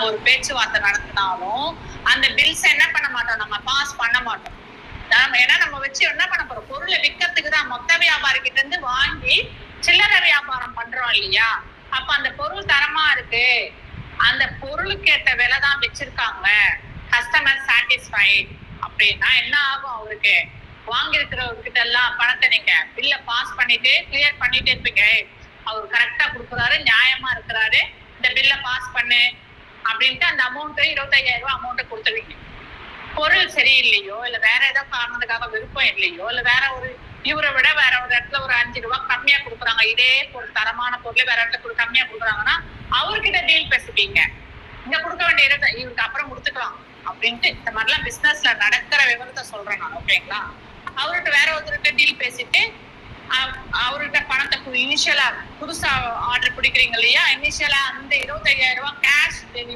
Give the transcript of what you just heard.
ஒரு பேச்சுவார்த்தை நடத்தினாலும் அந்த பில்ஸ் என்ன பண்ண மாட்டோம், நம்ம பாஸ் பண்ண மாட்டோம். ஏன்னா நம்ம வச்சு என்ன பண்ண போறோம், பொருளை விற்கிறதுக்கு தான் மொத்த வியாபாரி கிட்ட இருந்து வாங்கி சில்லறை வியாபாரம் பண்றோம் இல்லையா? அப்ப அந்த பொருள் தரமா இருக்கு, அந்த பொருளுக்கு ஏற்ற விலை தான் வச்சிருக்காங்க, கஸ்டமர் சாட்டிஸ்ஃபைட் அப்படின்னா என்ன ஆகும்? அவருக்கு வாங்கி இருக்கிறவர்கிட்ட எல்லாம் பணத்தை நீங்க பில்ல பாஸ் பண்ணிட்டு கிளியர் பண்ணிட்டு இருப்பீங்க. அவர் கரெக்டா கொடுக்குறாரு, நியாயமா இருக்கிறாரு, இந்த பில்ல பாஸ் பண்ணு அப்படின்ட்டு அந்த அமௌண்ட் 25,000 ரூபாய் அமௌண்ட் கொடுத்துருவீங்க. பொருள் சரியில்லையோ இல்ல வேற ஏதோ காரணத்துக்காக விருப்பம் இல்லையோ இல்ல வேற ஒரு இவரை விட வேற ஒரு இடத்துல ஒரு 5 ரூபாய் கம்மியா கொடுக்குறாங்க, இதே பொருள் தரமான பொருள் வேற இடத்துல கம்மியா கொடுக்குறாங்கன்னா அவர்கிட்ட டீல் பேசுவீங்க. இங்க கொடுக்க வேண்டிய இடத்த இவருக்கு அப்புறம் கொடுத்துக்கலாம் அப்படின்ட்டு இந்த மாதிரிலாம் பிசினஸ்ல நடக்கிற விவரத்தை சொல்றேன் நான். ஓகேங்களா? அவர்கிட்ட வேற ஒருத்தர்கிட்ட டீல் பேசிட்டு அவர்கிட்ட பணத்தை இனிஷியலா புதுசா ஆர்டர் பிடிக்கிறீங்க இல்லையா, இனிஷியலா அந்த 25,000 ரூபாய் கேஷ்